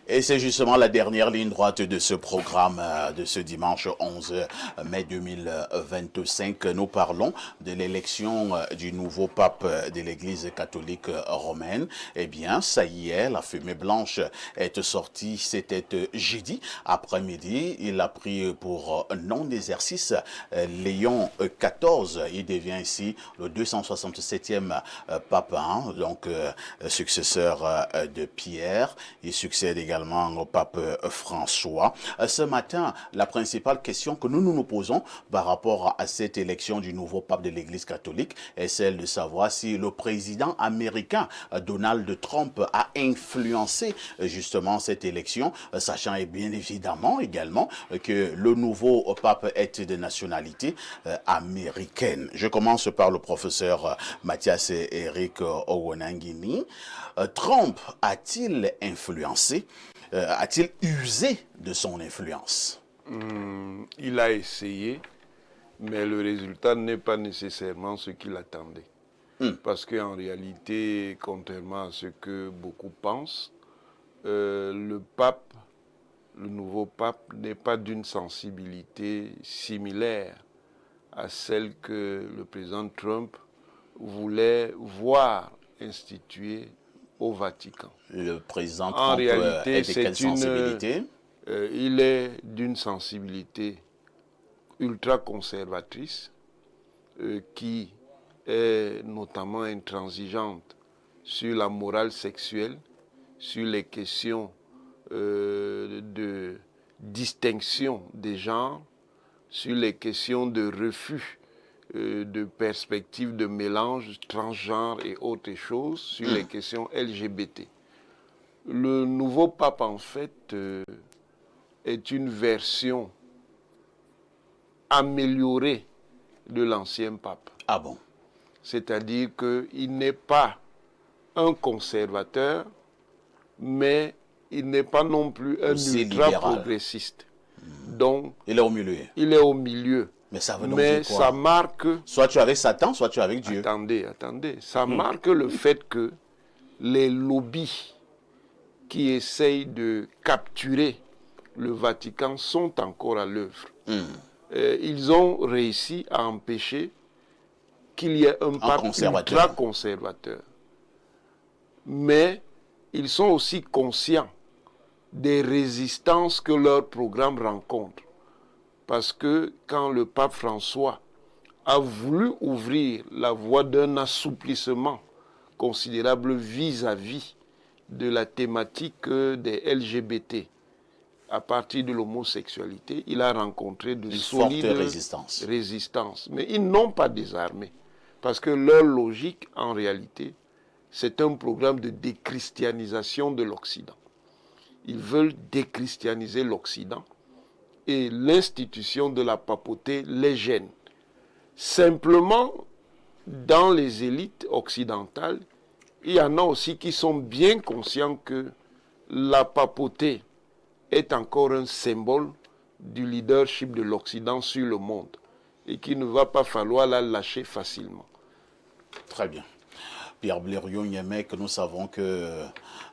Et c'est justement la dernière ligne droite de ce programme de ce dimanche 11 mai 2025. Nous parlons de l'élection du nouveau pape de l'Église catholique romaine. Eh bien, ça y est, la fumée blanche est sortie, c'était jeudi après-midi. Il a pris pour nom d'exercice Léon XIV. Il devient ici le 267e pape, hein, donc successeur de Pierre. Il succède également au pape François. Ce matin, la principale question que nous posons par rapport à cette élection du nouveau pape de l'Église catholique est celle de savoir si le président américain Donald Trump a influencé justement cette élection, sachant bien évidemment également que le nouveau pape est de nationalité américaine. Je commence par le professeur Mathias Eric Owonangini. Trump a-t-il influencé, a-t-il usé de son influence? Il a essayé, mais le résultat n'est pas nécessairement ce qu'il attendait. Parce qu'en réalité, contrairement à ce que beaucoup pensent, le nouveau pape n'est pas d'une sensibilité similaire à celle que le président Trump voulait voir instituée au Vatican. Le président Trump est de quelle sensibilité? Il est d'une sensibilité ultra-conservatrice qui est notamment intransigeante sur la morale sexuelle, sur les questions de distinction des genres, sur les questions de refus de perspectives de mélange transgenre et autres choses, sur les questions LGBT. Le nouveau pape, en fait, est une version améliorée de l'ancien pape. Ah bon? C'est-à-dire qu'il n'est pas un conservateur, mais il n'est pas non plus un ultra-progressiste. Donc, il est au milieu. Il est au milieu. Mais ça veut donc dire quoi? Ça marque... Soit tu es avec Satan, soit tu es avec Dieu. Attendez. Ça marque le fait que les lobbies qui essayent de capturer le Vatican sont encore à l'œuvre. Ils ont réussi à empêcher qu'il y ait un pape ultra-conservateur. Mais ils sont aussi conscients des résistances que leur programme rencontre. Parce que quand le pape François a voulu ouvrir la voie d'un assouplissement considérable vis-à-vis de la thématique des LGBT, à partir de l'homosexualité, il a rencontré de solides résistances. Mais ils n'ont pas désarmé. Parce que leur logique, en réalité, c'est un programme de déchristianisation de l'Occident. Ils veulent déchristianiser l'Occident et l'institution de la papauté les gêne. Simplement, dans les élites occidentales, il y en a aussi qui sont bien conscients que la papauté est encore un symbole du leadership de l'Occident sur le monde et qu'il ne va pas falloir la lâcher facilement. Très bien. Pierre Blériot-Niémec, nous savons que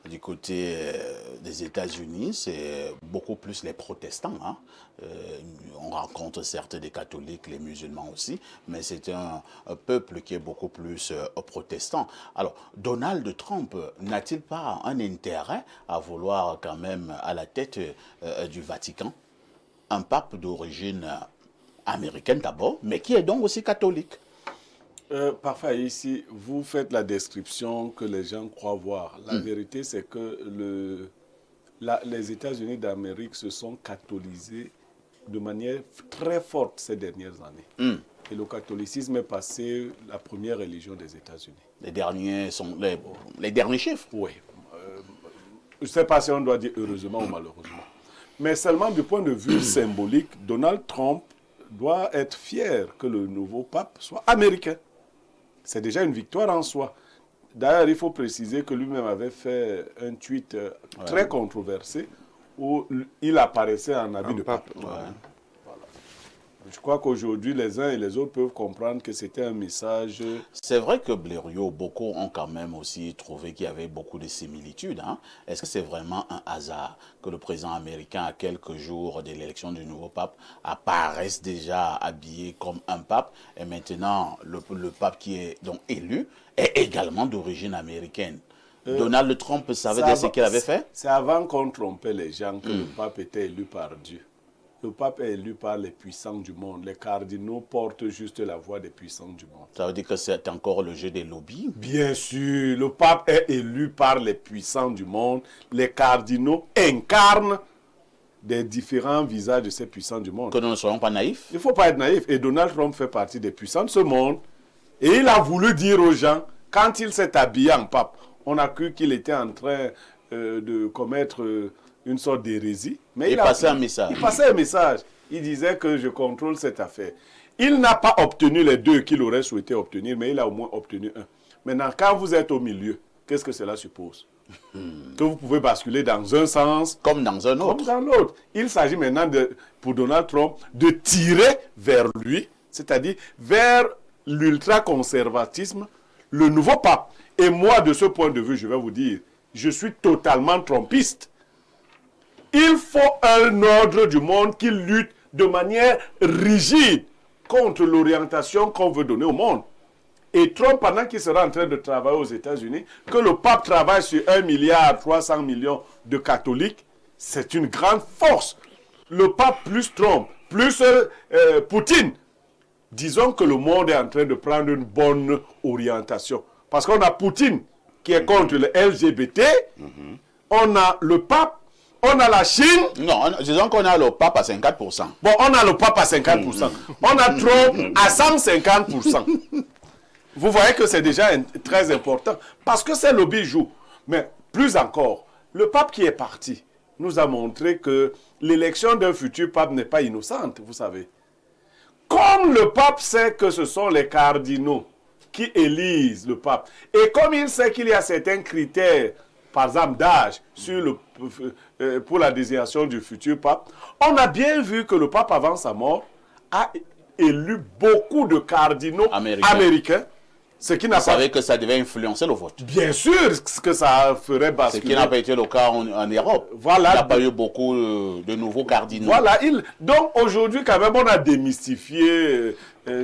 du côté des États-Unis, c'est beaucoup plus les protestants. Hein. On rencontre certes des catholiques, les musulmans aussi, mais c'est un peuple qui est beaucoup plus protestant. Alors, Donald Trump n'a-t-il pas un intérêt à vouloir quand même à la tête du Vatican un pape d'origine américaine d'abord, mais qui est donc aussi catholique? Parfois ici, vous faites la description que les gens croient voir. La vérité, c'est que les États-Unis d'Amérique se sont catholisés de manière très forte ces dernières années. Et le catholicisme est passé la première religion des États-Unis. Les derniers sont les derniers chiffres. Oui. Je ne sais pas si on doit dire heureusement ou malheureusement. Mais seulement du point de vue symbolique, Donald Trump doit être fier que le nouveau pape soit américain. C'est déjà une victoire en soi. D'ailleurs, il faut préciser que lui-même avait fait un tweet très controversé où il apparaissait en habit de pape. Ouais. Voilà. Je crois qu'aujourd'hui, les uns et les autres peuvent comprendre que c'était un message... C'est vrai que Blériot, beaucoup ont quand même aussi trouvé qu'il y avait beaucoup de similitudes. Hein. Est-ce que c'est vraiment un hasard que le président américain, à quelques jours de l'élection du nouveau pape, apparaisse déjà habillé comme un pape et maintenant le pape qui est donc élu est également d'origine américaine? Donald Trump savait de ce qu'il avait fait? C'est avant qu'on trompait les gens que le pape était élu par Dieu. Le pape est élu par les puissants du monde. Les cardinaux portent juste la voix des puissants du monde. Ça veut dire que c'est encore le jeu des lobbies? Bien sûr, le pape est élu par les puissants du monde. Les cardinaux incarnent des différents visages de ces puissants du monde. Que nous ne soyons pas naïfs? Il ne faut pas être naïf. Et Donald Trump fait partie des puissants de ce monde. Et il a voulu dire aux gens, quand il s'est habillé en pape, on a cru qu'il était en train de commettre une sorte d'hérésie. Mais il passait un message. Il passait un message. Il disait que je contrôle cette affaire. Il n'a pas obtenu les deux qu'il aurait souhaité obtenir, mais il a au moins obtenu un. Maintenant, quand vous êtes au milieu, qu'est-ce que cela suppose? Que vous pouvez basculer dans un sens comme dans un autre. Comme dans l'autre. Il s'agit maintenant, pour Donald Trump, de tirer vers lui, c'est-à-dire vers l'ultra-conservatisme, le nouveau pape. Et moi, de ce point de vue, je vais vous dire, je suis totalement trumpiste. Il faut un ordre du monde qui lutte de manière rigide contre l'orientation qu'on veut donner au monde. Et Trump, pendant qu'il sera en train de travailler aux États-Unis, que le pape travaille sur 1,3 milliard de catholiques, c'est une grande force. Le pape plus Trump, plus Poutine, disons que le monde est en train de prendre une bonne orientation. Parce qu'on a Poutine qui est contre le LGBT, on a le pape, on a la Chine. Non, disons qu'on a le pape à 50%. Bon, on a le pape à 50%. On a Trump à 150%. Vous voyez que c'est déjà très important. Parce que ces lobbies jouent. Mais plus encore, le pape qui est parti nous a montré que l'élection d'un futur pape n'est pas innocente, vous savez. Comme le pape sait que ce sont les cardinaux qui élisent le pape, et comme il sait qu'il y a certains critères, par exemple d'âge, pour la désignation du futur pape, on a bien vu que le pape, avant sa mort, a élu beaucoup de cardinaux américains. Ce qui n'a pas... Vous savez que ça devait influencer le vote. Bien sûr que ça ferait basculer. Ce qui n'a pas été le cas en Europe. Voilà. Il n'y a pas eu beaucoup de nouveaux cardinaux. Voilà. Donc aujourd'hui, quand même, on a démystifié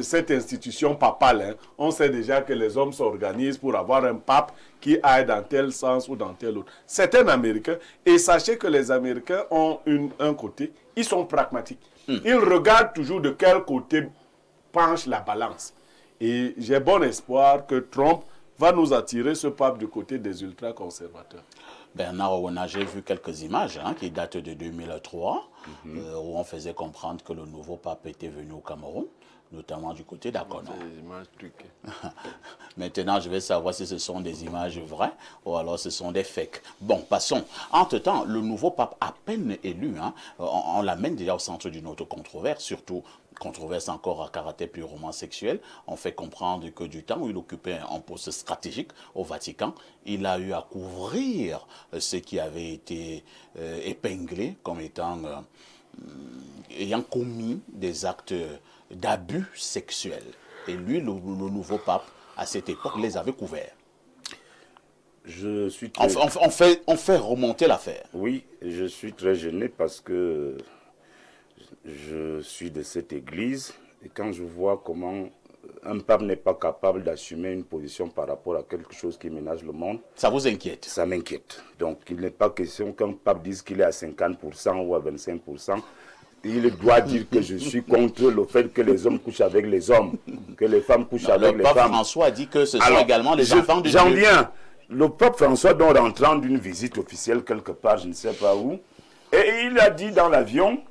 cette institution papale. Hein. On sait déjà que les hommes s'organisent pour avoir un pape qui aille dans tel sens ou dans tel autre. C'est un Américain. Et sachez que les Américains ont un côté, ils sont pragmatiques. Ils regardent toujours de quel côté penche la balance. Et j'ai bon espoir que Trump va nous attirer ce pape du côté des ultra-conservateurs. Bernard Ouna, j'ai vu quelques images qui datent de 2003, où on faisait comprendre que le nouveau pape était venu au Cameroun, notamment du côté d'Akono. Des images truquées. Maintenant, je vais savoir si ce sont des images vraies ou alors ce sont des fakes. Bon, passons. Entre-temps, le nouveau pape, à peine élu, on l'amène déjà au centre d'une autre controverse, surtout controverse encore à caractère purement sexuel. On fait comprendre que du temps où il occupait un poste stratégique au Vatican, il a eu à couvrir ce qui avait été épinglé comme étant ayant commis des actes d'abus sexuels. Et lui, le nouveau pape, à cette époque, les avait couverts. Je suis très... on fait remonter l'affaire. Oui, je suis très gêné parce que je suis de cette église et quand je vois comment un pape n'est pas capable d'assumer une position par rapport à quelque chose qui ménage le monde... Ça vous inquiète? Ça m'inquiète. Donc il n'est pas question qu'un pape dise qu'il est à 50% ou à 25%. Il doit dire que je suis contre le fait que les hommes couchent avec les hommes, que les femmes couchent avec les femmes. Le pape François a dit que ce sont également les enfants de Dieu. J'en viens. Le pape François, donc, rentrant d'une visite officielle quelque part, je ne sais pas où, et il a dit dans l'avion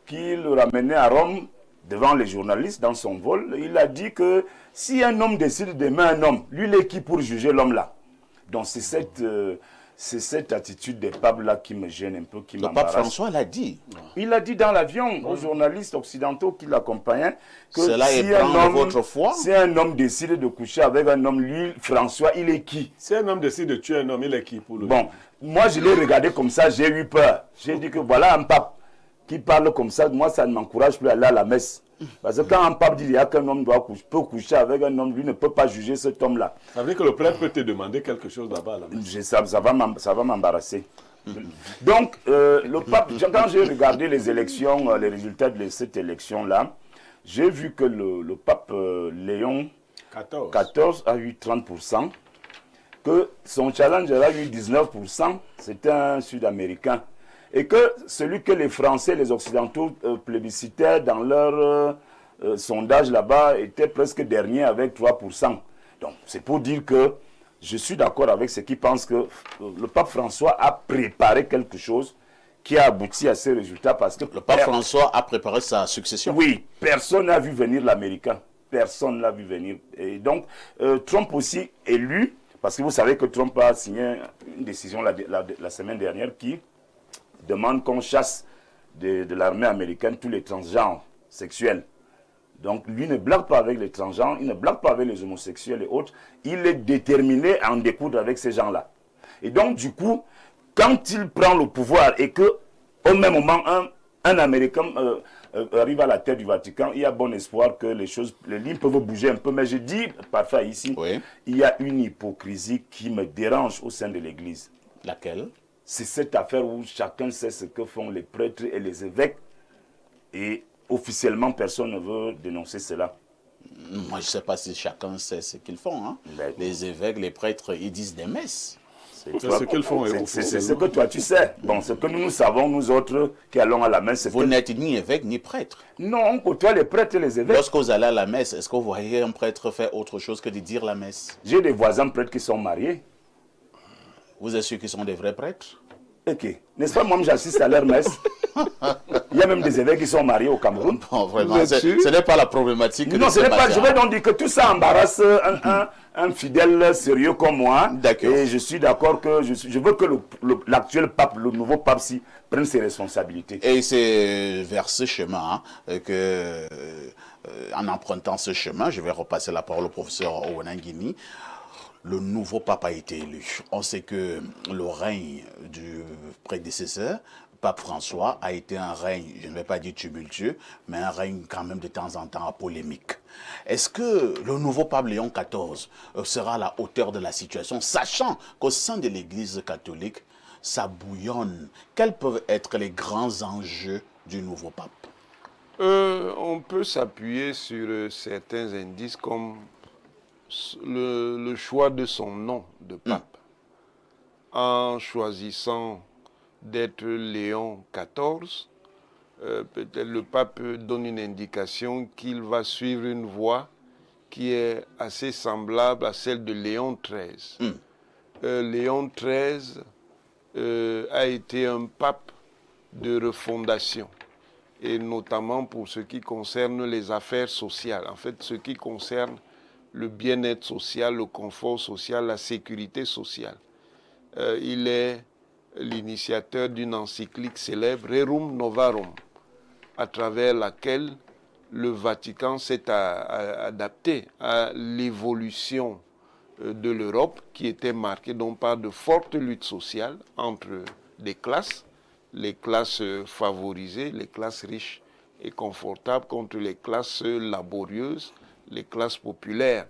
qu'il le ramenait à Rome devant les journalistes dans son vol. Il a dit que si un homme décide d'aimer un homme, lui, il est qui pour juger l'homme-là? Donc c'est cette attitude des papes-là qui me gêne un peu, qui m'embarrasse. Le pape François l'a dit. Il a dit dans l'avion aux journalistes occidentaux qui l'accompagnaient que cela si votre foi. Si un homme décide de coucher avec un homme, lui, François, il est qui? Si un homme décide de tuer un homme, il est qui pour le Bon, moi je l'ai regardé comme ça, j'ai eu peur. J'ai dit que voilà un pape qui parle comme ça, moi ça ne m'encourage plus à aller à la messe. Parce que quand un pape dit qu'un homme peut coucher avec un homme, lui ne peut pas juger cet homme-là. Ça veut dire que le prêtre peut te demander quelque chose là-bas à la messe. Ça va m'embarrasser. Donc, le pape, quand j'ai regardé les élections, les résultats de cette élection-là, j'ai vu que le pape Léon 14 a eu 30%, que son challenger a eu 19%, c'était un Sud-Américain, et que celui que les Français, les Occidentaux plébiscitaient dans leur sondage là-bas était presque dernier avec 3%. Donc, c'est pour dire que je suis d'accord avec ceux qui pensent que le pape François a préparé quelque chose qui a abouti à ces résultats parce que... Le pape François a préparé sa succession. Oui, personne n'a vu venir l'Américain. Personne ne l'a vu venir. Et donc, Trump aussi élu, parce que vous savez que Trump a signé une décision la semaine dernière qui demande qu'on chasse de l'armée américaine tous les transgenres sexuels. Donc, lui ne blague pas avec les transgenres, il ne blague pas avec les homosexuels et autres. Il est déterminé à en découdre avec ces gens-là. Et donc, du coup, quand il prend le pouvoir et que, au même moment, un Américain arrive à la tête du Vatican, il y a bon espoir que les lignes peuvent bouger un peu. Mais je dis, parfois ici, oui, il y a une hypocrisie qui me dérange au sein de l'Église. Laquelle? C'est cette affaire où chacun sait ce que font les prêtres et les évêques. Et officiellement, personne ne veut dénoncer cela. Moi, je ne sais pas si chacun sait ce qu'ils font. Hein. Les évêques, les prêtres, ils disent des messes. C'est ce qu'ils font. C'est ce que toi, tu sais. Bon, ce que nous savons, nous autres, qui allons à la messe... Vous n'êtes ni évêque ni prêtre. Non, on côtoie les prêtres et les évêques. Lorsque vous allez à la messe, est-ce que vous voyez un prêtre faire autre chose que de dire la messe? J'ai des voisins prêtres qui sont mariés. Vous êtes sûr qu'ils sont des vrais prêtres? Ok. N'est-ce pas, moi, j'assiste à leur messe. Il y a même des évêques qui sont mariés au Cameroun. Bon, vraiment, ce n'est pas la problématique. Non, ce n'est pas. Je vais donc dire que tout ça embarrasse un fidèle sérieux comme moi. D'accord. Et je suis d'accord que je veux que l'actuel pape, le nouveau pape, prenne ses responsabilités. Et c'est vers ce chemin que, en empruntant ce chemin, je vais repasser la parole au professeur Owenangini. Le nouveau pape a été élu. On sait que le règne du prédécesseur, pape François, a été un règne, je ne vais pas dire tumultueux, mais un règne quand même de temps en temps polémique. Est-ce que le nouveau pape Léon XIV sera à la hauteur de la situation, sachant qu'au sein de l'Église catholique, ça bouillonne? Quels peuvent être les grands enjeux du nouveau pape? On peut s'appuyer sur certains indices comme le choix de son nom de pape. En choisissant d'être Léon XIV, peut-être le pape donne une indication qu'il va suivre une voie qui est assez semblable à celle de Léon XIII. Léon XIII a été un pape de refondation, et notamment pour ce qui concerne les affaires sociales, en fait ce qui concerne le bien-être social, le confort social, la sécurité sociale. Il est l'initiateur d'une encyclique célèbre, Rerum Novarum, à travers laquelle le Vatican s'est adapté à l'évolution de l'Europe, qui était marquée donc par de fortes luttes sociales entre des classes, les classes favorisées, les classes riches et confortables, contre les classes laborieuses, les classes populaires.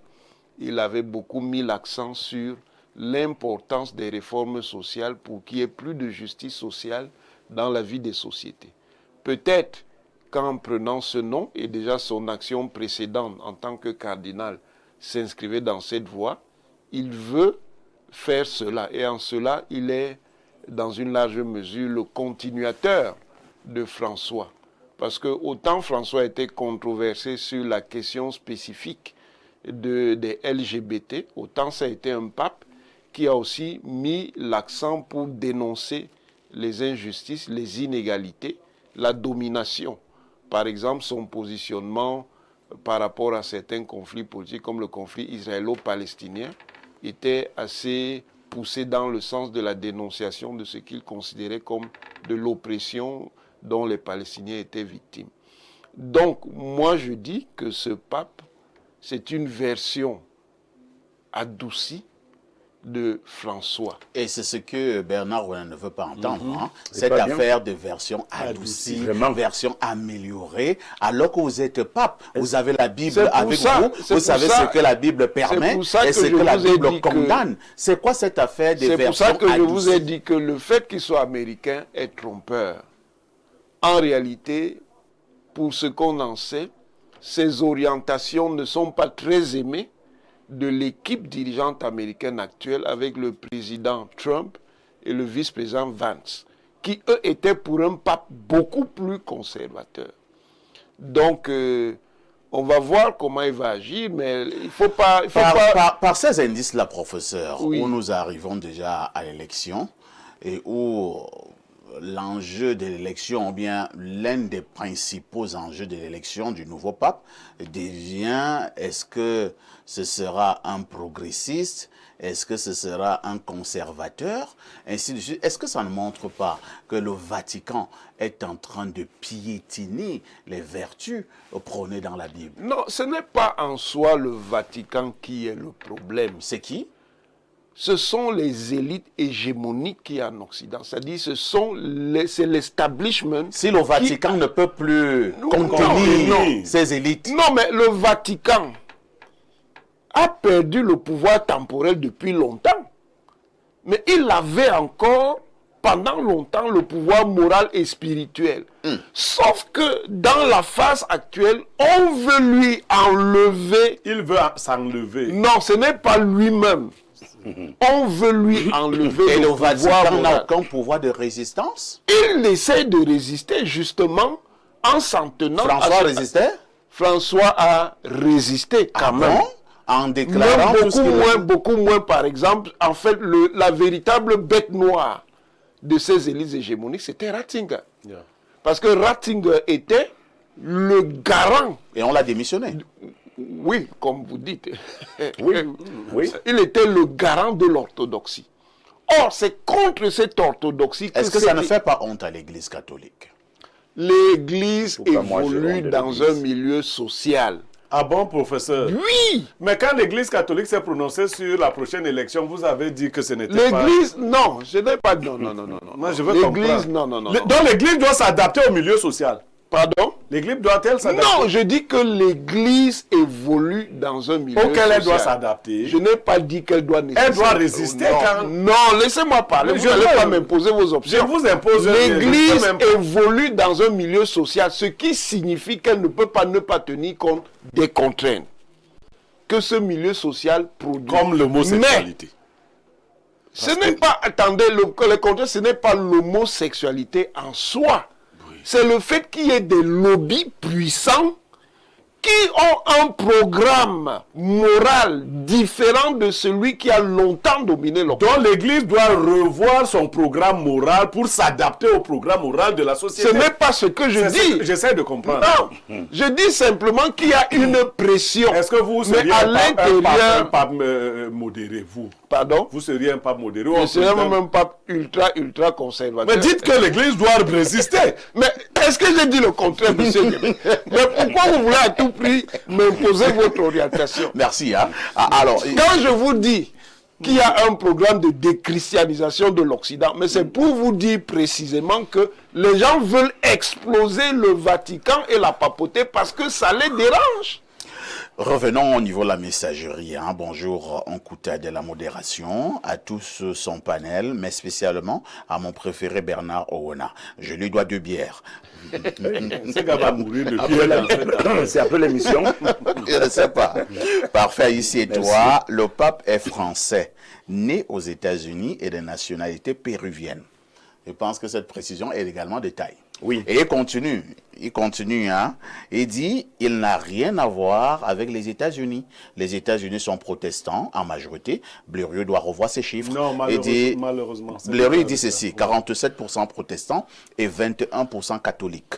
Il avait beaucoup mis l'accent sur l'importance des réformes sociales pour qu'il y ait plus de justice sociale dans la vie des sociétés. Peut-être qu'en prenant ce nom, et déjà son action précédente en tant que cardinal s'inscrivait dans cette voie, il veut faire cela. Et en cela, il est dans une large mesure le continuateur de François. Parce que autant François était controversé sur la question spécifique des LGBT, autant ça a été un pape qui a aussi mis l'accent pour dénoncer les injustices, les inégalités, la domination. Par exemple, son positionnement par rapport à certains conflits politiques, comme le conflit israélo-palestinien, était assez poussé dans le sens de la dénonciation de ce qu'il considérait comme de l'oppression dont les Palestiniens étaient victimes. Donc, moi je dis que ce pape, c'est une version adoucie de François. Et c'est ce que Bernard Ouena ne veut pas entendre. Hein. C'est Cette pas bien. affaire de version adoucie, Vraiment. version améliorée, alors que vous êtes pape, vous avez la Bible C'est pour avec ça- vous, c'est vous pour savez ça- ce que la Bible permet pour ça et que ce je que la vous ai Bible dit que- condamne. C'est quoi cette affaire de C'est pour version ça que je vous ai adoucie? dit que le fait qu'il soit américain est trompeur. En réalité, pour ce qu'on en sait, ces orientations ne sont pas très aimées de l'équipe dirigeante américaine actuelle avec le président Trump et le vice-président Vance, qui eux étaient pour un pape beaucoup plus conservateur. Donc, on va voir comment il va agir, mais il faut pas... Par ces indices-là, professeur, Oui. où nous arrivons déjà à l'élection et où l'enjeu de l'élection, ou bien l'un des principaux enjeux de l'élection du nouveau pape devient, est-ce que ce sera un progressiste, est-ce que ce sera un conservateur, ainsi de suite. Est-ce que ça ne montre pas que le Vatican est en train de piétiner les vertus prônées dans la Bible? Non, ce n'est pas en soi le Vatican qui est le problème. C'est qui? Ce sont les élites hégémoniques qui y a en Occident. C'est-à-dire, c'est l'establishment. Si le Vatican ne peut plus contenir non. ses élites. Non, mais le Vatican a perdu le pouvoir temporel depuis longtemps. Mais il avait encore, pendant longtemps, le pouvoir moral et spirituel. Sauf que dans la phase actuelle, on veut lui enlever. Il veut s'enlever. Non, ce n'est pas lui-même. On veut lui enlever Et le pouvoir Vatican n'a moral. aucun pouvoir de résistance. Il essaie de résister justement en s'en tenant François à résistait? François a résisté quand même. Bon, en déclarant Même tout ce qu'il a dit. beaucoup moins, par exemple, en fait, la véritable bête noire de ces élites hégémoniques, c'était Ratzinger. Yeah. Parce que Ratzinger était le garant, Et on l'a démissionné. oui, comme vous dites, Oui. il était le garant de l'orthodoxie. Or, c'est contre cette orthodoxie que Est-ce que ça ne cette- fait pas honte à l'Église catholique? l'Église Pourquoi moi, j'ai évolue honte de dans l'Église? un milieu social. Ah bon, professeur? Oui, Mais quand l'Église catholique s'est prononcée sur la prochaine élection, vous avez dit que ce n'était pas... l'Église, non, je n'ai pas... Non. Moi, je veux L'Église, comprendre. non. Donc l'Église doit s'adapter au milieu social. Pardon? L'Église doit-elle s'adapter? Non, je dis que l'Église évolue dans un milieu Auquel elle doit social. s'adapter. Je n'ai pas dit qu'elle doit nécessairement... doit résister non, quand- Non, laissez-moi parler. Mais Vous je n'allez veux- pas m'imposer vos Je options. vous impose... L'Église je peux même- évolue dans un milieu social, ce qui signifie qu'elle ne peut pas ne pas tenir compte des contraintes que ce milieu social produit. Comme l'homosexualité. Ce n'est pas, attendez, le contraire, ce n'est pas l'homosexualité en soi. C'est le fait qu'il y ait des lobbies puissants qui ont un programme moral différent de celui qui a longtemps dominé l'Occident. Donc l'Église doit revoir son programme moral pour s'adapter au programme moral de la société. Ce n'est pas ce que je C'est ce dis. que j'essaie de comprendre. Non, je dis simplement qu'il y a une pression. Est-ce que vous seriez Mais à un l'intérieur, pape modéré, vous? pardon, Vous seriez un pape modéré? je ou serais un- même pas ultra conservateur. Mais dites que l'Église doit résister. Mais est-ce que j'ai dit le contraire, monsieur Guémé? Mais pourquoi vous voulez à tout prix m'imposer votre orientation? Merci. Hein. Ah, alors, Quand je vous dis qu'il y a un programme de déchristianisation de l'Occident, mais c'est pour vous dire précisément que les gens veulent exploser le Vatican et la papauté parce que ça les dérange. revenons au niveau de la messagerie. Hein. Bonjour, Onkouta de la modération, à tous son panel, mais spécialement à mon préféré Bernard Ouena. Je lui dois 2 bières. Ce gars va mourir de pierre. C'est après l'émission. Je ne sais pas. Parfait, ici et toi. Le pape est français, né aux États-Unis et de nationalité péruvienne. Je pense que cette précision est également de taille. Oui. Et il continue, hein. Il dit, il n'a rien à voir avec les États-Unis. Les États-Unis sont protestants en majorité. Blériot doit revoir ses chiffres. Non, Il dit, malheureusement. c'est Blériot pas dit ça. ceci, 47% protestants et 21% catholiques.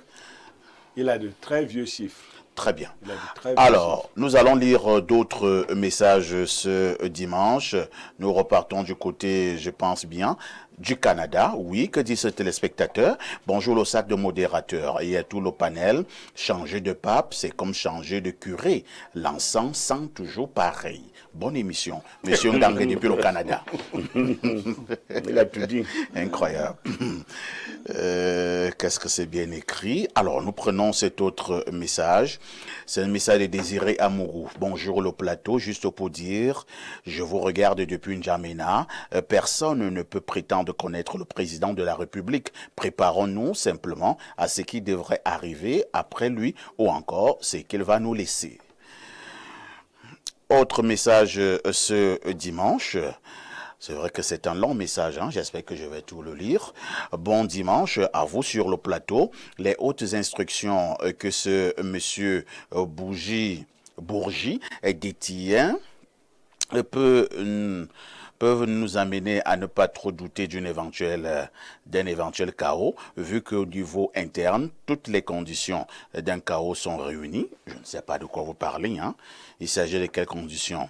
Il a de très vieux chiffres. Très bien. Il a de très vieux Alors, nous allons lire d'autres messages ce dimanche. Nous repartons du côté, je pense bien, du Canada. Oui, que dit ce téléspectateur? Bonjour le sac de modérateur et à tout le panel. Changer de pape, c'est comme changer de curé. L'encens sent toujours pareil. Bonne émission. Monsieur Ndangue depuis le Canada. Il a tout dit. Incroyable. Qu'est-ce que c'est bien écrit? Alors, nous prenons cet autre message. C'est un message de Désiré Amourou. Bonjour le plateau, juste pour dire, je vous regarde depuis N'Djamena. Personne ne peut prétendre connaître le président de la République. Préparons-nous simplement à ce qui devrait arriver après lui ou encore ce qu'il va nous laisser. Autre message ce dimanche. C'est vrai que c'est un long message, hein? J'espère que je vais tout le lire. Bon dimanche à vous sur le plateau. Les hautes instructions que ce monsieur Bourgi détient peuvent nous amener à ne pas trop douter d'un éventuel chaos, vu qu'au niveau interne, toutes les conditions d'un chaos sont réunies. Je ne sais pas de quoi vous parlez, hein. Il s'agit de quelles conditions?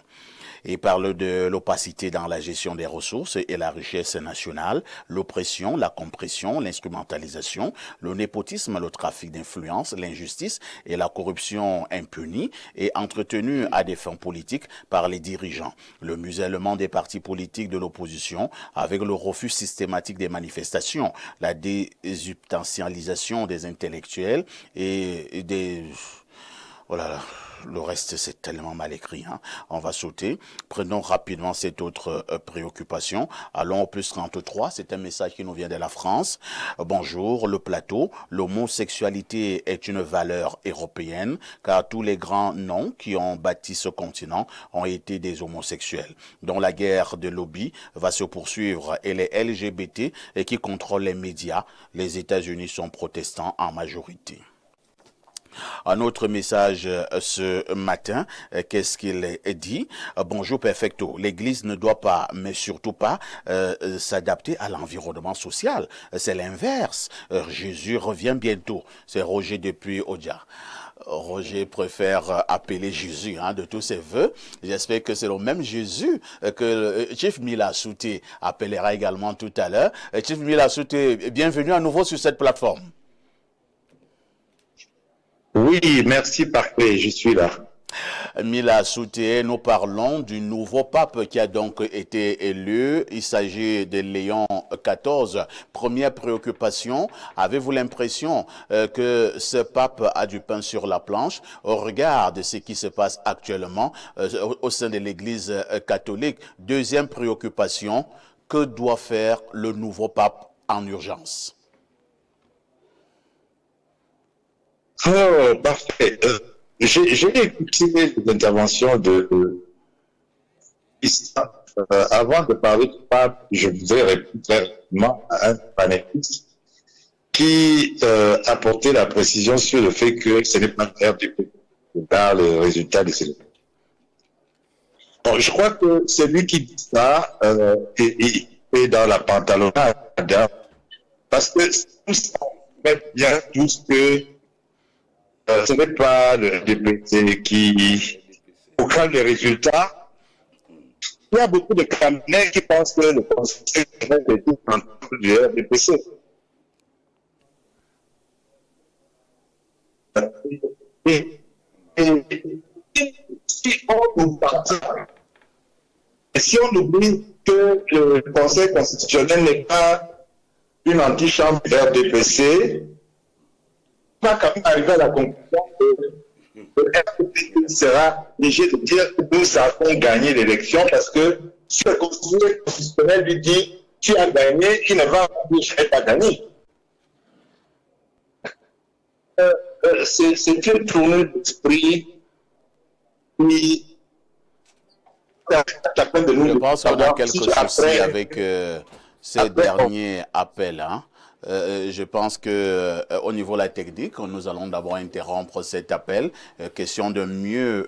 Il parle de l'opacité dans la gestion des ressources et la richesse nationale, l'oppression, la compression, l'instrumentalisation, le népotisme, le trafic d'influence, l'injustice et la corruption impunie et entretenue à des fins politiques par les dirigeants, le musellement des partis politiques de l'opposition avec le refus systématique des manifestations, la désubstantialisation des intellectuels et des... Oh là là. Le reste, c'est tellement mal écrit, hein. On va sauter. Prenons rapidement cette autre préoccupation. Allons au plus 33. C'est un message qui nous vient de la France. Bonjour, le plateau. L'homosexualité est une valeur européenne, car tous les grands noms qui ont bâti ce continent ont été des homosexuels, dont la guerre de lobby va se poursuivre et les LGBT et qui contrôlent les médias. Les États-Unis sont protestants en majorité. Un autre message ce matin, qu'est-ce qu'il dit? Bonjour Perfecto, l'Église ne doit pas, mais surtout pas, s'adapter à l'environnement social. C'est l'inverse. Jésus revient bientôt. C'est Roger depuis Odia. Roger préfère appeler Jésus, hein, de tous ses voeux. J'espère que c'est le même Jésus que Chief Mila Souté appellera également tout à l'heure. Chief Mila Souté, bienvenue à nouveau sur cette plateforme. Oui, merci, parfait, je suis là. Mila Souté, nous parlons du nouveau pape qui a donc été élu. Il s'agit de Léon XIV. Première préoccupation, avez-vous l'impression que ce pape a du pain sur la planche au regard de ce qui se passe actuellement au sein de l'Église catholique? Deuxième préoccupation, que doit faire le nouveau pape en urgence? Oh, parfait. J'ai écouté les interventions avant de parler du pape, je voudrais répondre très rapidement à un panéliste qui apportait la précision sur le fait que ce n'est pas clair du tout dans le résultat de ces élections. Bon, je crois que celui qui dit ça est dans la pantalonnade, parce que nous savons bien tous que ce n'est pas le DPC qui proclame les résultats. Il y a beaucoup de Camerounais qui pensent que le Conseil est tout en train du RDPC. Et si on nous partage, et si on oublie que le Conseil constitutionnel n'est pas une antichambre du RDPC, on va quand même arriver à la conclusion que le RDPC sera obligé de dire que nous avons gagné l'élection parce que si le Conseil constitutionnel lui dit tu as gagné, il ne va pas dire je n'ai pas gagné. C'est une tournure d'esprit qui chacun de nous. Je pense qu'on a quelques soucis avec ces derniers appels. Hein. Je pense que au niveau de la technique, nous allons d'abord interrompre cet appel. Question de mieux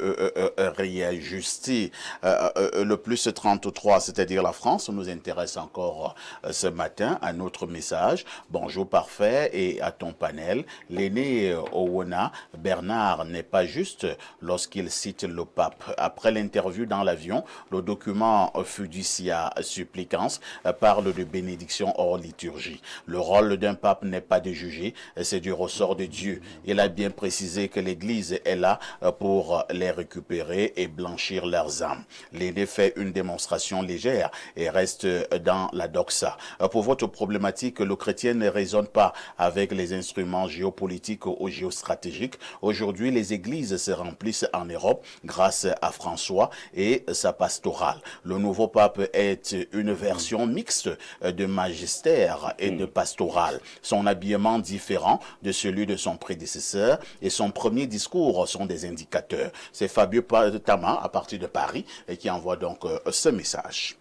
réajuster le plus 33, c'est-à-dire la France, nous intéresse encore ce matin à notre message. Bonjour parfait et à ton panel. L'aîné Owona, Bernard n'est pas juste lorsqu'il cite le pape. Après l'interview dans l'avion, le document Fiducia Supplicans parle de bénédiction hors liturgie. Le rôle d'un pape n'est pas de juger, c'est du ressort de Dieu. Il a bien précisé que l'Église est là pour les récupérer et blanchir leurs âmes. L'aîné fait une démonstration légère et reste dans la doxa. Pour votre problématique, le chrétien ne raisonne pas avec les instruments géopolitiques ou géostratégiques. Aujourd'hui, les églises se remplissent en Europe grâce à François et sa pastorale. Le nouveau pape est une version mixte de magistère et de pastorale. Son habillement différent de celui de son prédécesseur et son premier discours sont des indicateurs. C'est Fabio Tama à partir de Paris et qui envoie donc ce message.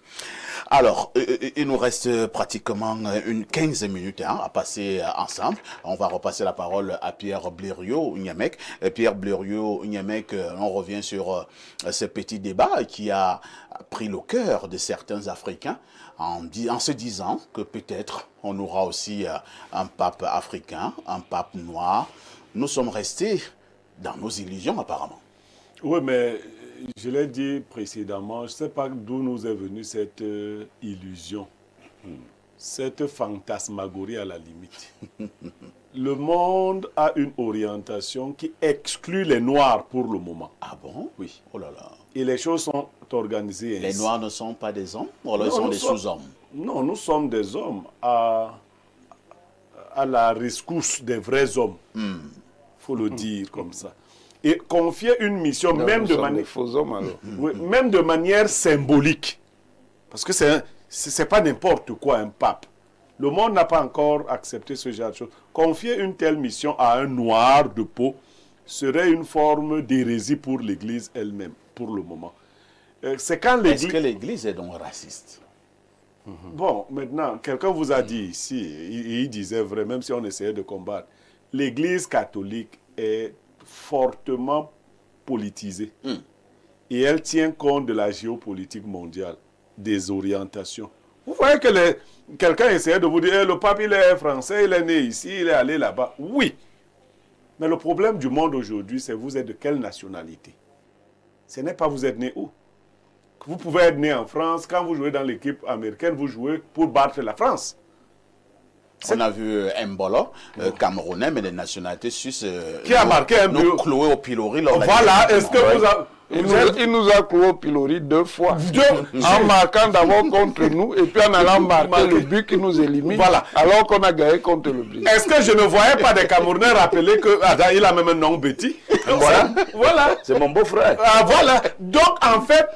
Alors, il nous reste pratiquement une 15 minutes à passer ensemble. On va repasser la parole à Pierre Blériot-Niamec. Pierre Blériot-Niamec, on revient sur ce petit débat qui a pris le cœur de certains Africains en se disant que peut-être on aura aussi un pape africain, un pape noir. Nous sommes restés dans nos illusions apparemment. Oui, mais je l'ai dit précédemment, je ne sais pas d'où nous est venue cette illusion, cette fantasmagorie à la limite. Le monde a une orientation qui exclut les Noirs pour le moment. Ah bon? Oui. Oh là là. Et les choses sont organisées ainsi. Les Noirs ne sont pas des hommes, ou alors ils sont des sous-hommes? Non, nous sommes des hommes à la rescousse des vrais hommes. Il faut le dire comme ça. Et confier une mission, Non, même, nous de sommes des faux hommes, alors. oui, même de manière symbolique. Parce que c'est pas n'importe quoi un pape. Le monde n'a pas encore accepté ce genre de choses. Confier une telle mission à un noir de peau serait une forme d'hérésie pour l'Église elle-même, pour le moment. C'est quand l'Église... Est-ce que l'Église est donc raciste? Bon, maintenant, quelqu'un vous a dit ici, il disait vrai, même si on essayait de combattre, l'Église catholique est fortement politisée. Et elle tient compte de la géopolitique mondiale, des orientations. Vous voyez que quelqu'un essayait de vous dire, le pape il est français, il est né ici, il est allé là-bas. Oui. Mais le problème du monde aujourd'hui, c'est vous êtes de quelle nationalité? Ce n'est pas vous êtes né où. Vous pouvez être né en France, quand vous jouez dans l'équipe américaine, vous jouez pour battre la France. On a vu Mbolo, Camerounais, mais des nationalités suisses. Qui a marqué un but. Cloué au pilori. Voilà, est-ce que vous avez... Il nous a cloué au pilori 2 fois. En marquant d'abord contre nous et puis en allant marquer le but qui nous élimine. Voilà. Alors qu'on a gagné contre le Brésil. Est-ce que je ne voyais pas des Camerounais rappeler qu'il a même un nom Betty? Voilà. Voilà. C'est mon beau-frère. Ah, voilà. Donc, en fait,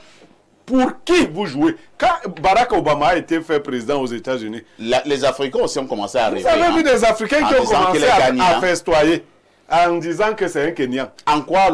pour qui vous jouez? Quand Barack Obama a été fait président aux États-Unis, Les Africains aussi ont commencé à arriver. vous avez vu des Africains qui ont commencé à festoyer en disant que c'est un Kenyan. En quoi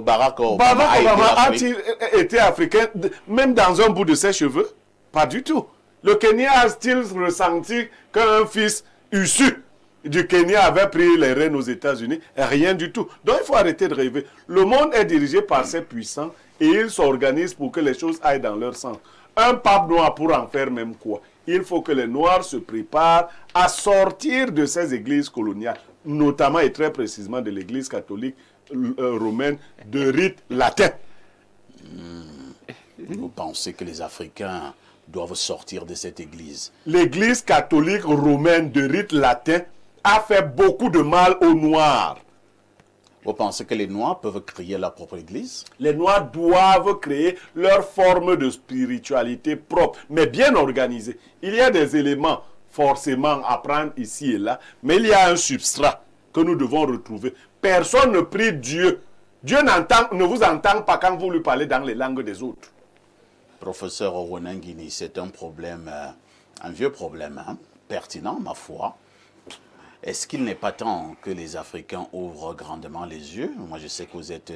Barack Obama a-t-il été africain, même dans un bout de ses cheveux? Pas du tout. Le Kenya a-t-il ressenti qu'un fils issu du Kenya avait pris les rênes aux États-Unis? Rien du tout. Donc il faut arrêter de rêver. Le monde est dirigé par ces puissants et ils s'organisent pour que les choses aillent dans leur sens. Un pape noir pour en faire même quoi? Il faut que les Noirs se préparent à sortir de ces églises coloniales, notamment et très précisément de l'église catholique romaine de rite latin. Vous pensez que les Africains doivent sortir de cette église? L'église catholique romaine de rite latin a fait beaucoup de mal aux Noirs. Vous pensez que les Noirs peuvent créer leur propre église? Les Noirs doivent créer leur forme de spiritualité propre, mais bien organisée. Il y a des éléments forcément à prendre ici et là, mais il y a un substrat que nous devons retrouver. Personne ne prie Dieu. Dieu ne vous entend pas quand vous lui parlez dans les langues des autres. Professeur Owonangini, c'est un problème, un vieux problème, pertinent, ma foi. Est-ce qu'il n'est pas temps que les Africains ouvrent grandement les yeux? Moi, je sais que vous êtes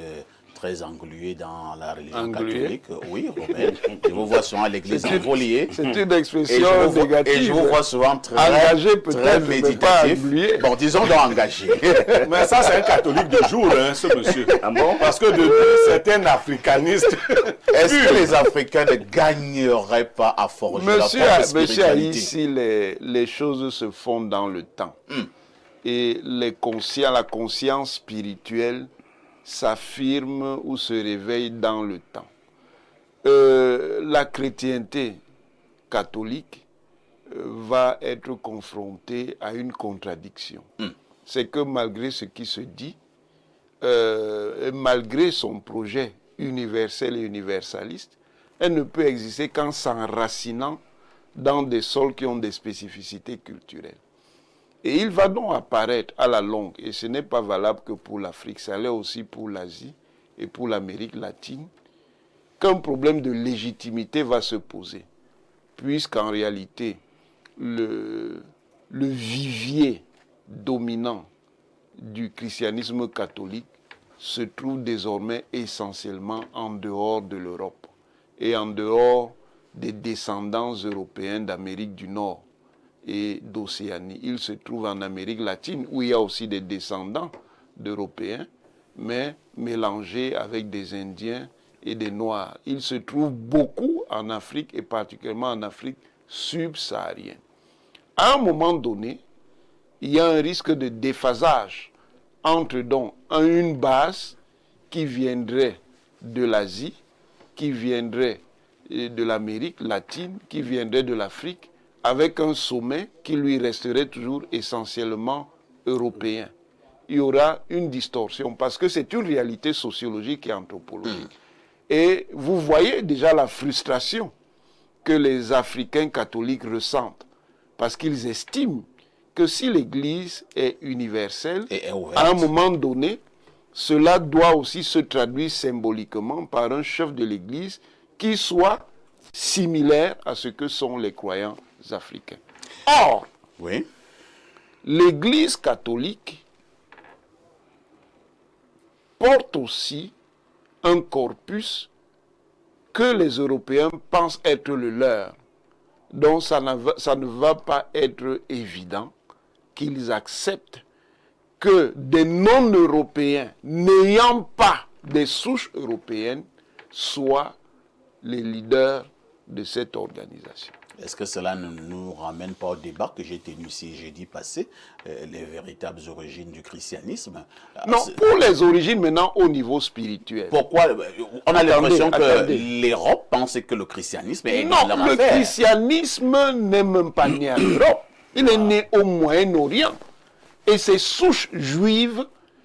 Très englué dans la religion Englué. catholique. Oui, Robert. Je vous vois souvent à l'église envoyé. C'est une expression négative. Et je vous vois souvent très, engagé, très peut-être, méditatif. Pas bon, disons donc engagé. Mais ça, c'est un catholique de jour, hein, ce monsieur. Ah bon? Parce que depuis, c'est un africaniste. Est-ce que les Africains ne gagneraient pas à forger leur propre Monsieur spiritualité? ici, les choses se font dans le temps. Et la conscience spirituelle s'affirme ou se réveille dans le temps. La chrétienté catholique va être confrontée à une contradiction. C'est que malgré ce qui se dit, malgré son projet universel et universaliste, elle ne peut exister qu'en s'enracinant dans des sols qui ont des spécificités culturelles. Et il va donc apparaître à la longue, et ce n'est pas valable que pour l'Afrique, ça l'est aussi pour l'Asie et pour l'Amérique latine, qu'un problème de légitimité va se poser, puisqu'en réalité, le vivier dominant du christianisme catholique se trouve désormais essentiellement en dehors de l'Europe et en dehors des descendants européens d'Amérique du Nord et d'Océanie. Il se trouve en Amérique latine, où il y a aussi des descendants d'Européens, mais mélangés avec des Indiens et des Noirs. Il se trouve beaucoup en Afrique, et particulièrement en Afrique subsaharienne. À un moment donné, il y a un risque de déphasage entre donc une base qui viendrait de l'Asie, qui viendrait de l'Amérique latine, qui viendrait de l'Afrique, avec un sommet qui lui resterait toujours essentiellement européen. Il y aura une distorsion parce que c'est une réalité sociologique et anthropologique. Et vous voyez déjà la frustration que les Africains catholiques ressentent parce qu'ils estiment que si l'Église est universelle, à un moment donné, cela doit aussi se traduire symboliquement par un chef de l'Église qui soit similaire à ce que sont les croyants africains. Or, l'Église catholique porte aussi un corpus que les Européens pensent être le leur. Donc ça ne va pas être évident qu'ils acceptent que des non-Européens n'ayant pas des souches européennes soient les leaders de cette organisation. Est-ce que cela ne nous ramène pas au débat que j'ai tenu ici jeudi passé, les véritables origines du christianisme? Non, pour les origines maintenant au niveau spirituel. Pourquoi? On a l'impression que l'Europe pense que le christianisme est dans leur affaire. Le christianisme n'est même pas né en Europe. Il est né au Moyen-Orient. Et ces souches juives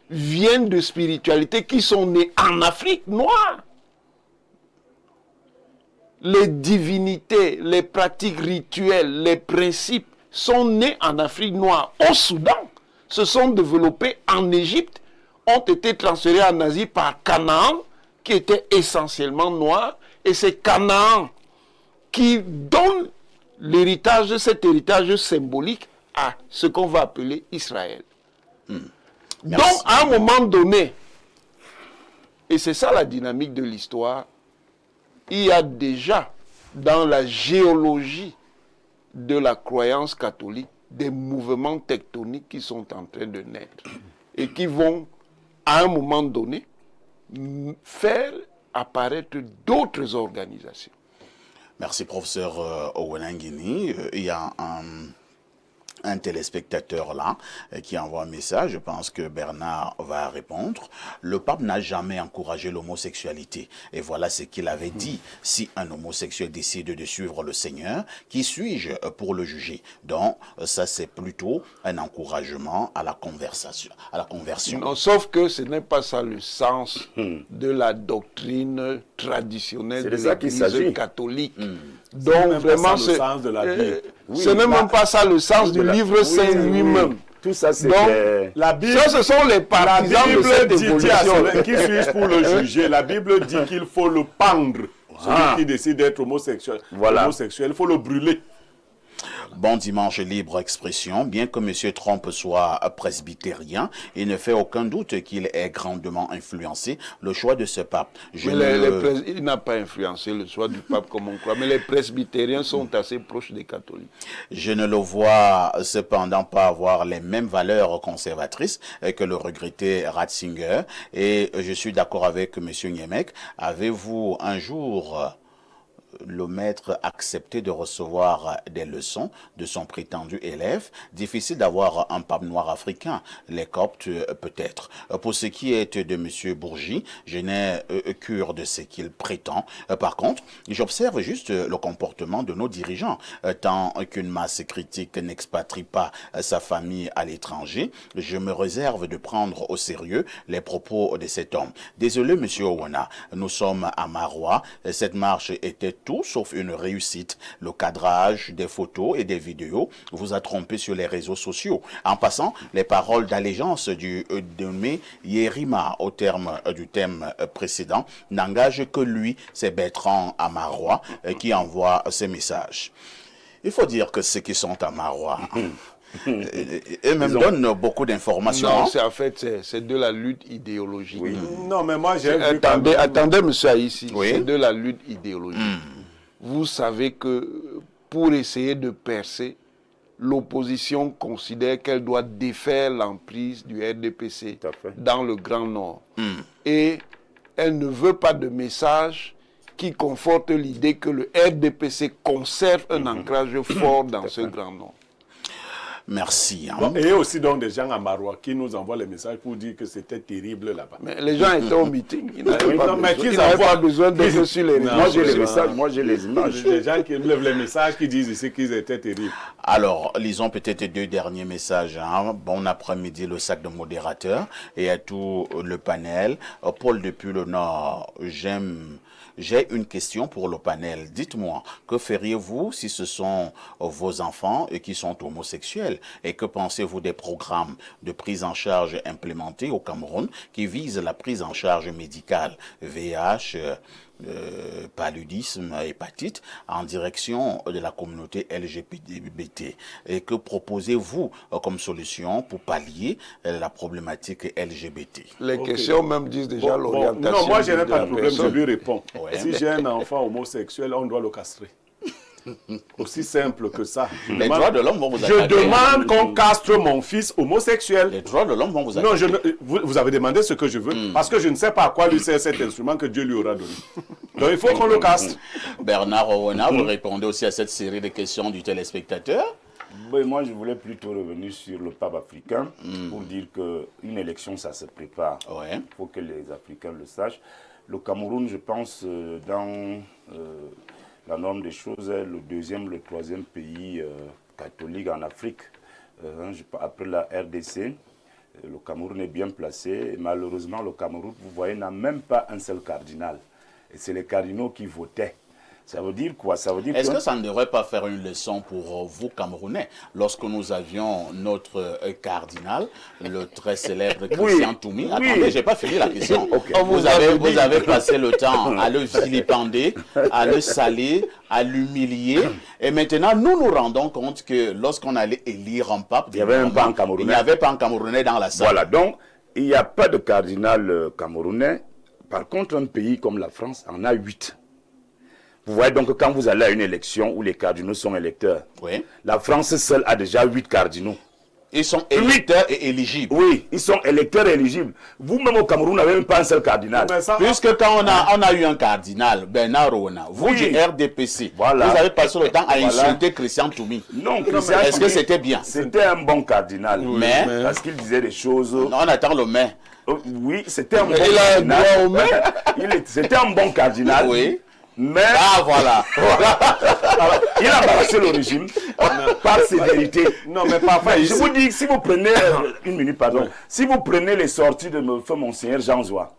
viennent de spiritualités qui sont nées en Afrique noire. Les divinités, les pratiques rituelles, les principes sont nés en Afrique noire. Au Soudan, se sont développés en Égypte, ont été transférés en Asie par Canaan, qui était essentiellement noir. Et c'est Canaan qui donne l'héritage, cet symbolique à ce qu'on va appeler Israël. Donc, à un moment donné, et c'est ça la dynamique de l'histoire, il y a déjà dans la géologie de la croyance catholique des mouvements tectoniques qui sont en train de naître et qui vont, à un moment donné, faire apparaître d'autres organisations. Merci, professeur Owenangini. Il y a un téléspectateur là qui envoie un message. Je pense que Bernard va répondre. Le pape n'a jamais encouragé l'homosexualité. Et voilà ce qu'il avait dit. Si un homosexuel décide de suivre le Seigneur, qui suis-je pour le juger? Donc, ça c'est plutôt un encouragement à la conversion. Non, sauf que ce n'est pas ça le sens de la doctrine traditionnelle de l'Église catholique. Donc vraiment, le sens de la Bible. Ce n'est même pas ça le sens du livre saint lui-même. Tout ça, c'est la Bible. Ça, ce sont les partisans de cette évolution. Qui suis-je pour le juger? La Bible dit qu'il faut le pendre. Celui qui décide d'être homosexuel. Il faut le brûler. Bon dimanche, libre expression. Bien que M. Trump soit presbytérien, il ne fait aucun doute qu'il ait grandement influencé le choix de ce pape. Il n'a pas influencé le choix du pape comme on croit, mais les presbytériens sont assez proches des catholiques. Je ne le vois cependant pas avoir les mêmes valeurs conservatrices que le regretté Ratzinger. Et je suis d'accord avec M. Niemek. Avez-vous un jour le maître accepté de recevoir des leçons de son prétendu élève? Difficile d'avoir un pape noir africain, les Coptes peut-être. Pour ce qui est de M. Bourgi, je n'ai cure de ce qu'il prétend. Par contre, j'observe juste le comportement de nos dirigeants. Tant qu'une masse critique n'expatrie pas sa famille à l'étranger, je me réserve de prendre au sérieux les propos de cet homme. Désolé, M. Owona, nous sommes à Marois. Cette marche était tout sauf une réussite. Le cadrage des photos et des vidéos vous a trompé sur les réseaux sociaux. En passant, les paroles d'allégeance du dénommé Yerima au terme du thème précédent n'engagent que lui, c'est Bertrand Amarois qui envoie ces messages. Il faut dire que ceux qui sont à Marois eux-mêmes donnent beaucoup d'informations. Non, c'est en fait, c'est de la lutte idéologique. Oui. Non, mais moi j'ai vu... Attendez, monsieur Aïssi, oui. C'est de la lutte idéologique. Vous savez que pour essayer de percer, l'opposition considère qu'elle doit défaire l'emprise du RDPC dans le Grand Nord. Et elle ne veut pas de message qui conforte l'idée que le RDPC conserve un ancrage fort dans ce Grand Nord. Merci. Bon, et aussi donc des gens à Marois qui nous envoient les messages pour dire que c'était terrible là-bas. Mais les gens étaient au meeting. Ils n'avaient pas besoin d'être sur les réseaux. Moi j'ai les messages, moi j'ai les images. Les gens qui lèvent les messages qui disent ici qu'ils étaient terribles. Alors, lisons peut-être 2 derniers messages. Bon après-midi, le sac de modérateur et à tout le panel. Paul depuis le Nord, j'ai une question pour le panel. Dites-moi, que feriez-vous si ce sont vos enfants qui sont homosexuels? Et que pensez-vous des programmes de prise en charge implémentés au Cameroun qui visent la prise en charge médicale, VIH, paludisme, hépatite, en direction de la communauté LGBT? Et que proposez-vous comme solution pour pallier la problématique LGBT? Les questions même disent déjà l'orientation. Non, moi je n'ai pas de problème, je lui réponds. Ouais. Si j'ai un enfant homosexuel, on doit le castrer. Aussi simple que ça. Les droits de l'homme vont vous attaquer. Je demande qu'on castre mon fils homosexuel. Les droits de l'homme vont vous attaquer. Non, vous avez demandé ce que je veux, parce que je ne sais pas à quoi lui sert cet instrument que Dieu lui aura donné. Donc il faut qu'on le castre. Bernard Owona, vous répondez aussi à cette série de questions du téléspectateur. Oui, moi je voulais plutôt revenir sur le pape africain pour dire qu'une élection ça se prépare. Ouais. Il faut que les Africains le sachent. Le Cameroun, je pense, dans la norme des choses, est le 2e, le 3e pays catholique en Afrique. Après la RDC, le Cameroun est bien placé. Et malheureusement, le Cameroun, vous voyez, n'a même pas un seul cardinal. Et c'est les cardinaux qui votaient. Ça veut dire quoi? Ça veut dire Est-ce que ça ne devrait pas faire une leçon pour vous, Camerounais, lorsque nous avions notre cardinal, le très célèbre Christian Toumi? Oui. Attendez, je n'ai pas fini la question. Okay. Vous avez passé le temps à le vilipender, à le saler, à l'humilier. Et maintenant, nous nous rendons compte que lorsqu'on allait élire un pape, il n'y avait même pas un Camerounais. Il n'y avait pas un Camerounais dans la salle. Voilà, donc il n'y a pas de cardinal camerounais. Par contre, un pays comme la France en a 8. Vous voyez donc que quand vous allez à une élection où les cardinaux sont électeurs, Oui. la France seule a déjà 8 cardinaux. Ils sont électeurs et éligibles. Oui, ils sont électeurs et éligibles. Vous-même au Cameroun, vous n'avez même pas un seul cardinal. Puisque quand on a eu un cardinal, Bernard Owona, vous du RDPC, voilà. Vous avez passé le temps à insulter Christian Toumi. Non, Christian est-ce que c'était bien? C'était un bon cardinal. Mais parce qu'il disait des choses... On attend le mais. Oui, c'était un bon cardinal. C'était un bon cardinal. Oui. Mais voilà. Alors, il a embarrassé le régime par sévérité. Non, mais parfois, je vous dis, si vous prenez, une minute, pardon, si vous prenez les sorties de feu Monseigneur Jean Zoua,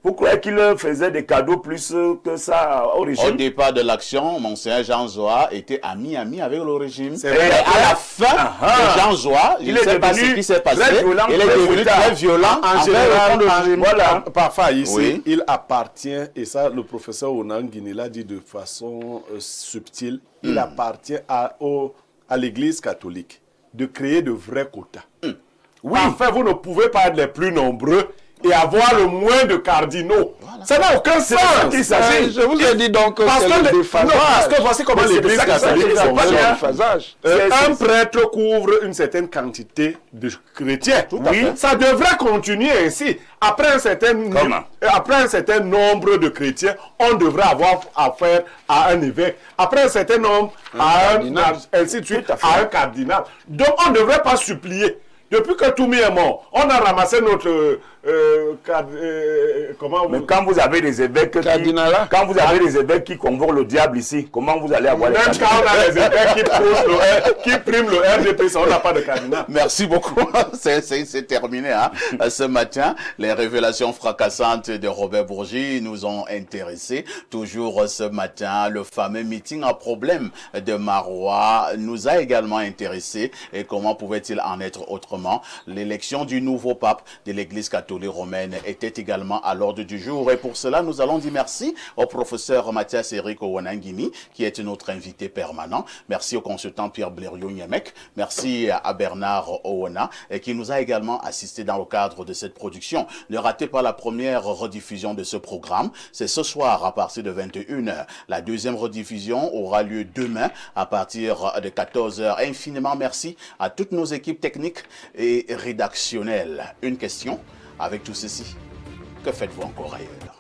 vous croyez qu'il faisait des cadeaux plus que ça au régime? Au départ de l'action, Monseigneur Jean Zoua était ami avec le régime. Et à la fin de Jean Zoua, je ne sais pas ce qui s'est passé, il est devenu très violent en général. Voilà. Parfois, ici, Oui. il appartient, et ça, le professeur Onang Guinée l'a dit de façon subtile, il appartient à l'Église catholique de créer de vrais quotas. Oui. Enfin, vous ne pouvez pas être les plus nombreux et avoir le moins de cardinaux. Voilà. Ça n'a aucun sens. Il s'agit. Je vous ai dit donc que c'est le déphasage. Parce que voici comment l'Église catholique fonctionne. Un prêtre couvre une certaine quantité de chrétiens. Oui. Ça devrait continuer ainsi. Après un certain nombre de chrétiens, on devrait avoir affaire à un évêque. Après un certain nombre, ainsi de suite, à un cardinal. Donc on ne devrait pas supplier. Depuis que Toumi est mort, on a ramassé notre... Mais quand vous avez des évêques qui convoquent le diable ici, comment vous allez avoir les cardinaux? Même quand on a les évêques qui priment le RDP, ça, on n'a pas de cardinal. Merci beaucoup. C'est terminé. Hein. Ce matin, les révélations fracassantes de Robert Bourgi nous ont intéressés. Toujours ce matin, le fameux meeting à problème de Marois nous a également intéressés. Et comment pouvait-il en être autrement? L'élection du nouveau pape de l'Église catholique romaine était également à l'ordre du jour. Et pour cela, nous allons dire merci au professeur Mathias Eric Ouanangini, qui est notre invité permanent. Merci au consultant Pierre Blériot-Niemek. Merci à Bernard Owona, qui nous a également assisté dans le cadre de cette production. Ne ratez pas la première rediffusion de ce programme. C'est ce soir à partir de 21h. La deuxième rediffusion aura lieu demain à partir de 14h. Infiniment merci à toutes nos équipes techniques et rédactionnelles. Une question avec tout ceci. Que faites-vous encore ailleurs?